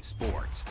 Sports.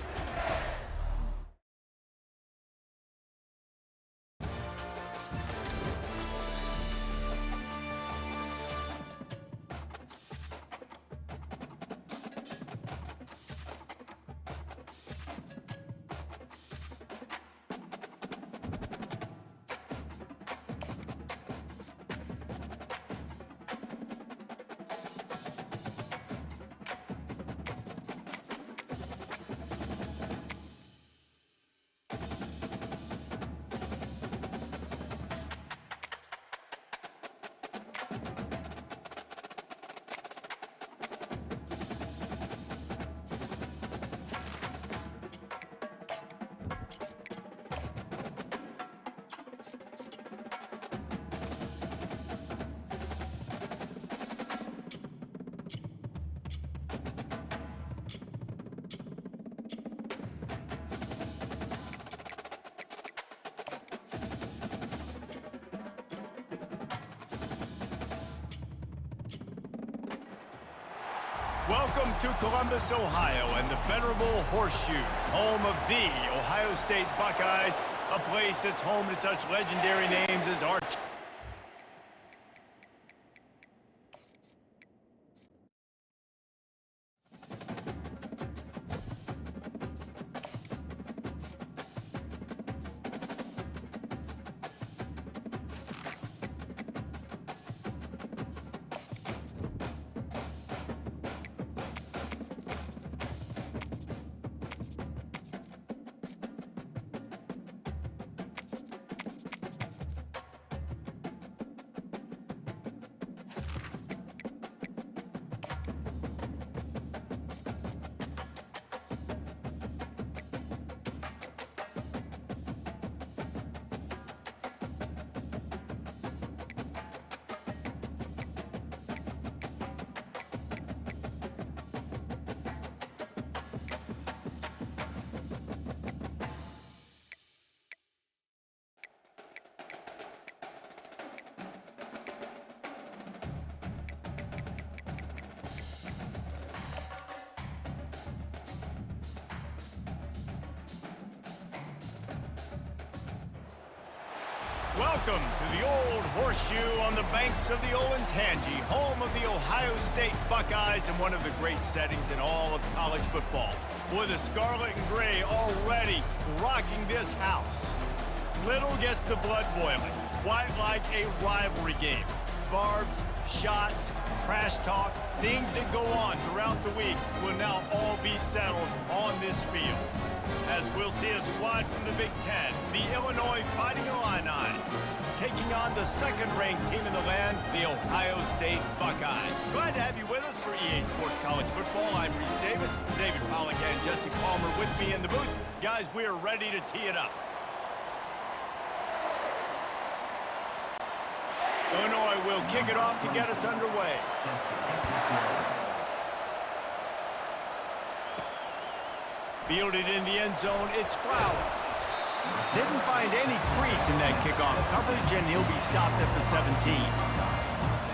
Welcome to Columbus, Ohio, and the venerable Horseshoe, home of the Ohio State Buckeyes, a place that's home to such legendary names as Arch. Welcome to the Old Horseshoe on the banks of the Olentangy, home of the Ohio State Buckeyes and one of the great settings in all of college football. With the scarlet and gray already rocking this house. Little gets the blood boiling, quite like a rivalry game. Barbs, shots, trash talk, things that go on throughout the week will now all be settled on this field. As we'll see a squad from the Big Ten, the Illinois Fighting Illini, taking on the second-ranked team in the land, the Ohio State Buckeyes. Glad to have you with us for EA Sports College Football. I'm Reese Davis, David Pollack and Jesse Palmer with me in the booth. Guys, we are ready to tee it up. Illinois will kick it off to get us underway. Fielded in the end zone, it's Flowers. Didn't find any crease in that kickoff coverage, and he'll be stopped at the 17.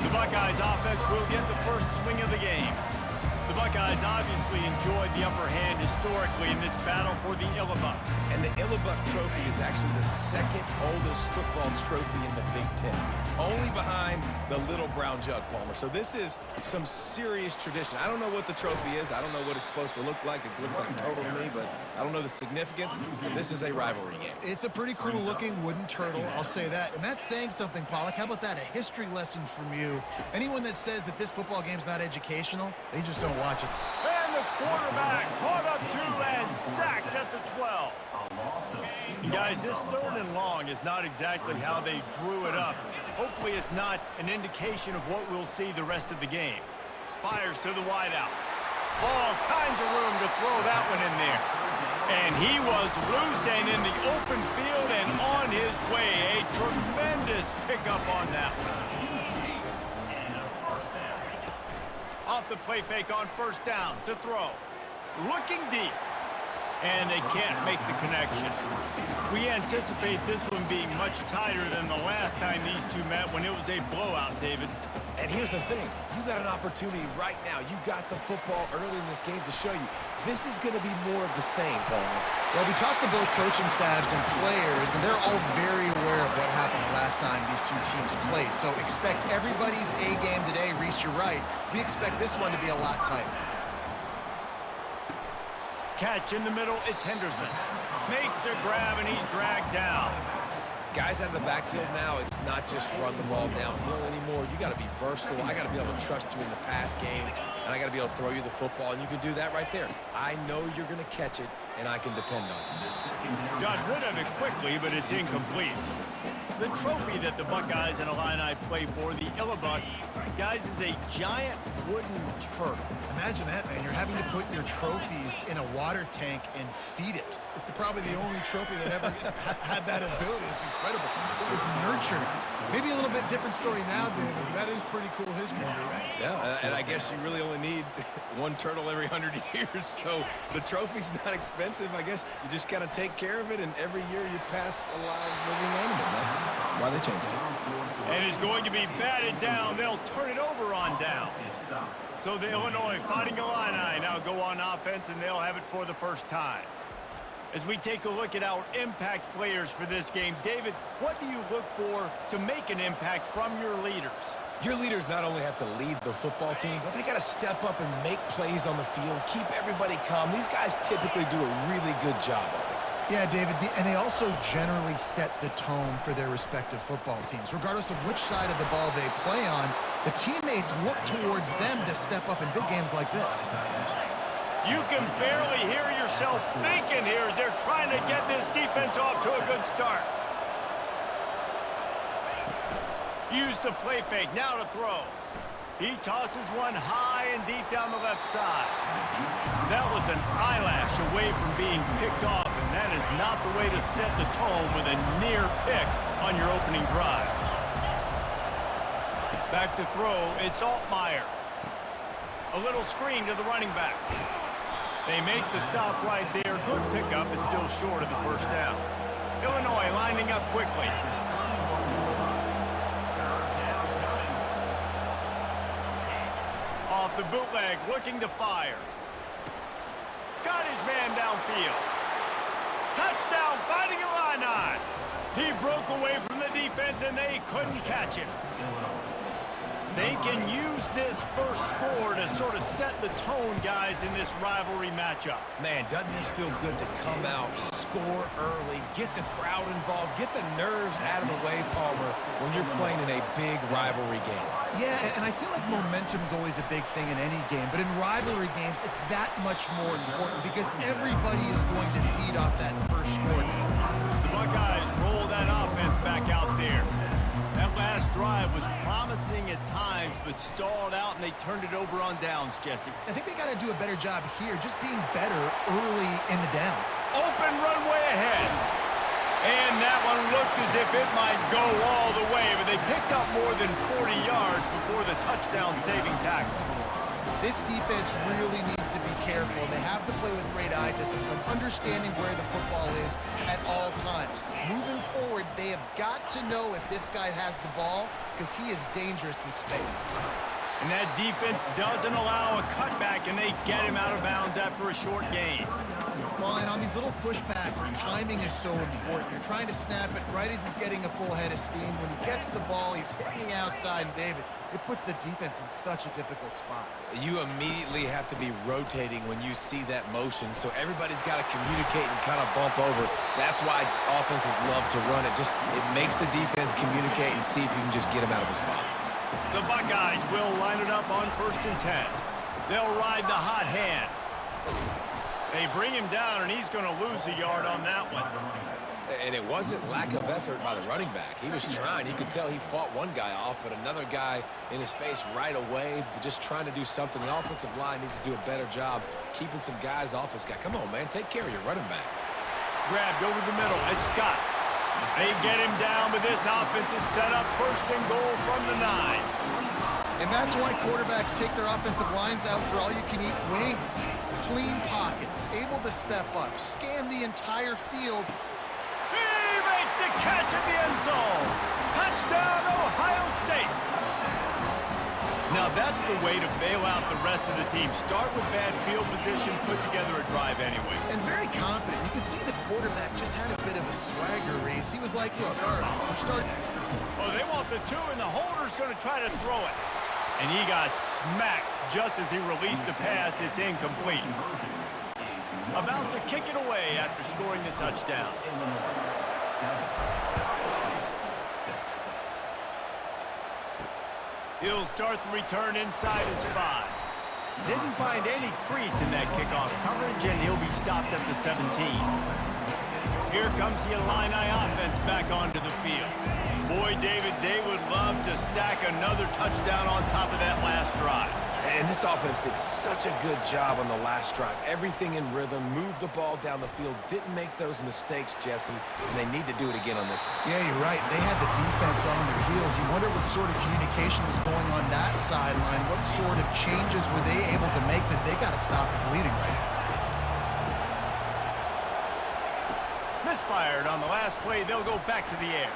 The Buckeyes offense will get the first swing of the game. The Buckeyes obviously enjoyed the upper hand historically in this battle for the Illabuck. And the Illabuck Trophy is actually the second oldest football trophy in the Big Ten, only behind the Little Brown Jug, Palmer. So this is some serious tradition. I don't know what the trophy is. I don't know what it's supposed to look like. It looks like a turtle to me, but I don't know the significance. But this is a rivalry game. It's a pretty cool looking wooden turtle, I'll say that. And that's saying something, Pollack. How about that? A history lesson from you. Anyone that says that this football game's not educational, they just don't watch it. And the quarterback caught up to and sacked at the 12. And guys, this 3rd and long is not exactly how they drew it up. Hopefully it's not an indication of what we'll see the rest of the game. Fires to the wideout. All kinds of room to throw that one in there. And he was loose and in the open field and on his way. A tremendous pickup on that one. Off the play fake on 1st down to throw. Looking deep. and they can't make the connection. We anticipate this one being much tighter than the last time these two met when it was a blowout, David. And here's the thing. You got an opportunity right now. You got the football early in this game to show you. This is going to be more of the same, Palmer. Well, we talked to both coaching staffs and players, and they're all very aware of what happened the last time these two teams played. So expect everybody's A game today. Reese, you're right. We expect this one to be a lot tighter. Catch in the middle, it's Henderson. Makes a grab, and he's dragged down. Guys out of the backfield now, it's not just run the ball downhill anymore. You got to be versatile. I got to be able to trust you in the pass game, and I got to be able to throw you the football, and you can do that right there. I know you're going to catch it, and I can depend on it. Got rid of it quickly, but it's incomplete. The trophy that the Buckeyes and Illini play for, the Illibuck, guys, is a giant wooden turtle. Imagine that, man. You're having to put your trophies in a water tank and feed it. It's probably the only trophy that ever had that ability. It's incredible. It was nurtured. Maybe a little bit different story now, David, but that is pretty cool history, right? Yeah, and I guess you really only need one turtle every 100 years, so the trophy's not expensive. I guess you just got to take care of it, and every year you pass a live living animal. That's why they changed it. And it's going to be batted down. They'll turn it over on downs. So the Illinois Fighting Illini now go on offense, and they'll have it for the first time. As we take a look at our impact players for this game, David, what do you look for to make an impact from your leaders? Your leaders not only have to lead the football team, but they got to step up and make plays on the field, keep everybody calm. These guys typically do a really good job of it. Yeah, David, and they also generally set the tone for their respective football teams. Regardless of which side of the ball they play on, the teammates look towards them to step up in big games like this. You can barely hear yourself thinking here as they're trying to get this defense off to a good start. Use the play fake, now to throw. He tosses one high and deep down the left side. That was an eyelash away from being picked off, and that is not the way to set the tone with a near pick on your opening drive. Back to throw, it's Altmaier. A little screen to the running back. They make the stop right there. Good pickup, but still short of the first down. Illinois lining up quickly. Off the bootleg, looking to fire. Got his man downfield. Touchdown, Fighting Illini. He broke away from the defense, and they couldn't catch him. They can use this first score to sort of set the tone, guys, in this rivalry matchup. Man, doesn't this feel good to come out, score early, get the crowd involved, get the nerves out of the way, Palmer, when you're playing in a big rivalry game? Yeah, and I feel like momentum's always a big thing in any game, but in rivalry games, it's that much more important because everybody is going to feed off that first score. The Buckeyes roll that offense back out there. That last drive was promising at times, but stalled out, and they turned it over on downs, Jesse. I think they got to do a better job here, just being better early in the down. Open runway ahead. And that one looked as if it might go all the way, but they picked up more than 40 yards before the touchdown-saving tackle. This defense really needs to be careful. They have to play with great eye discipline, understanding where the football is at all times. Moving forward, they have got to know if this guy has the ball because he is dangerous in space. And that defense doesn't allow a cutback, and they get him out of bounds after a short gain. Well, and on these little push passes, timing is so important. You're trying to snap it right as he's getting a full head of steam. When he gets the ball, he's hitting the outside, and David, it puts the defense in such a difficult spot. You immediately have to be rotating when you see that motion, so everybody's got to communicate and kind of bump over. That's why offenses love to run it. It makes the defense communicate and see if you can just get him out of a spot. The Buckeyes will line it up on 1st and 10. They'll ride the hot hand. They bring him down, and he's going to lose a yard on that one. And it wasn't lack of effort by the running back. He was trying. You could tell he fought one guy off, but another guy in his face right away, just trying to do something. The offensive line needs to do a better job keeping some guys off his guy. Come on, man. Take care of your running back. Grabbed over the middle. It's Scott. They get him down, but this offense is set up 1st and goal from the 9. And that's why quarterbacks take their offensive lines out for all-you-can-eat wings. Clean pocket, able able to step up, scan the entire field. He makes the catch in the end zone. Touchdown, Ohio State. Now that's the way to bail out the rest of the team. Start with bad field position, put together a drive anyway. And very confident. You can see the quarterback just had a bit of a swagger race. He was like, look, all right, we're starting. Oh, they want the 2, and the holder's going to try to throw it. And he got smacked just as he released the pass. It's incomplete. About to kick it away after scoring the touchdown. He'll start the return inside his 5. Didn't find any crease in that kickoff coverage, and he'll be stopped at the 17. Here comes the Illini offense back onto the field. Boy, David, they would love to stack another touchdown on top of that last drive. And this offense did such a good job on the last drive. Everything in rhythm, moved the ball down the field, didn't make those mistakes, Jesse, and they need to do it again on this one. Yeah, you're right. They had the defense on their heels. You wonder what sort of communication was going on that sideline. What sort of changes were they able to make, because they got to stop the bleeding right now. Misfired on the last play. They'll go back to the air.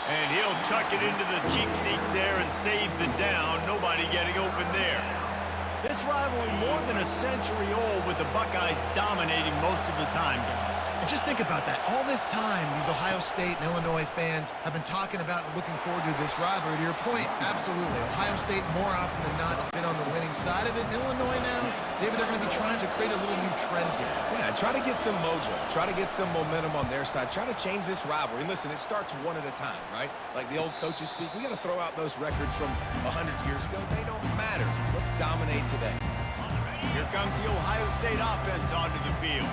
And he'll chuck it into the cheap seats there and save the down. Nobody getting open there. This rivalry more than a century old, with the Buckeyes dominating most of the time, guys. And just think about that. All this time, these Ohio State and Illinois fans have been talking about and looking forward to this rivalry. To your point, absolutely. Ohio State, more often than not, has been on the winning side of it. And Illinois now, maybe they're going to be trying to create a little new trend here. Yeah, try to get some mojo. Try to get some momentum on their side. Try to change this rivalry. Listen, it starts one at a time, right? Like the old coaches speak, we got to throw out those records from 100 years ago. They don't matter. Let's dominate today. Here comes the Ohio State offense onto the field.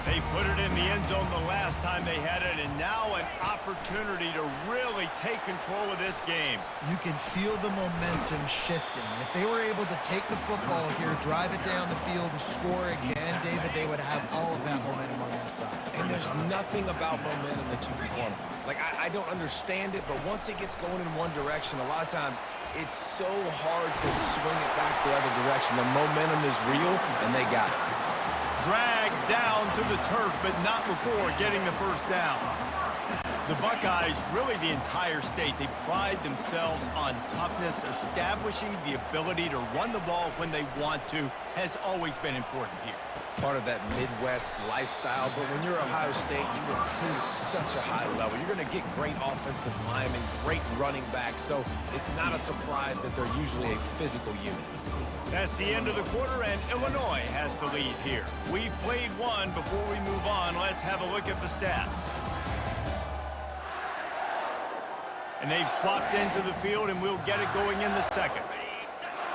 They put it in the end zone the last time they had it, and now an opportunity to really take control of this game. You can feel the momentum shifting. If they were able to take the football here, drive it down the field, and score again, David, they would have all of that momentum on their side. And there's nothing about momentum that you can quantify. Like, I don't understand it, but once it gets going in one direction, a lot of times it's so hard to swing it back the other direction. The momentum is real, and they got it. Dragged down to the turf, but not before getting the first down. The Buckeyes, really the entire state, they pride themselves on toughness. Establishing the ability to run the ball when they want to has always been important here. Part of that Midwest lifestyle, but when you're Ohio State, you recruit at such a high level. You're going to get great offensive linemen, great running backs, so it's not a surprise that they're usually a physical unit. That's the end of the quarter, and Illinois has the lead here. We've played one. Before we move on, let's have a look at the stats. And they've swapped into the field, and we'll get it going in the second.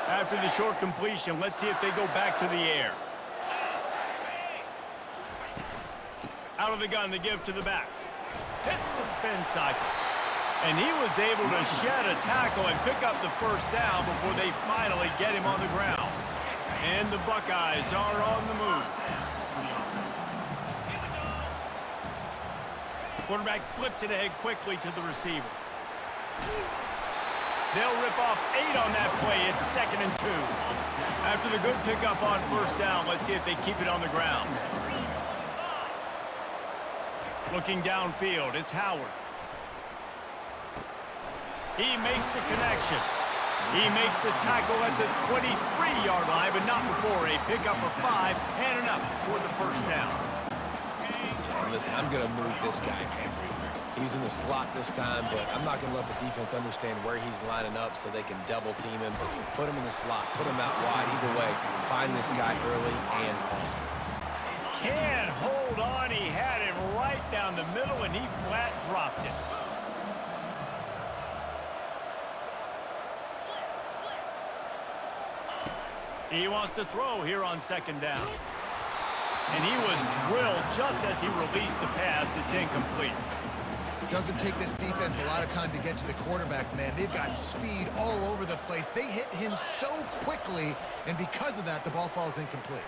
After the short completion, let's see if they go back to the air. Out of the gun, the give to the back. Hits the spin cycle. And he was able to shed a tackle and pick up the first down before they finally get him on the ground. And the Buckeyes are on the move. Quarterback flips it ahead quickly to the receiver. They'll rip off 8 on that play. It's 2nd and 2. After the good pickup on first down, let's see if they keep it on the ground. Looking downfield, it's Howard. He makes the connection. He makes the tackle at the 23-yard line, but not before a pickup of 5 and enough for the first down. And listen, I'm going to move this guy everywhere. He's in the slot this time, but I'm not going to let the defense understand where he's lining up so they can double team him. Put him in the slot, put him out wide. Either way, find this guy early and often. Can't hold on. He had him right down the middle, and he flat dropped it. He wants to throw here on 2nd down. And he was drilled just as he released the pass. It's incomplete. Doesn't take this defense a lot of time to get to the quarterback, man. They've got speed all over the place. They hit him so quickly, and because of that, the ball falls incomplete.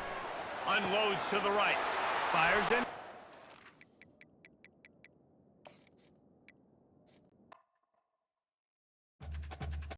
Unloads to the right. Fires in.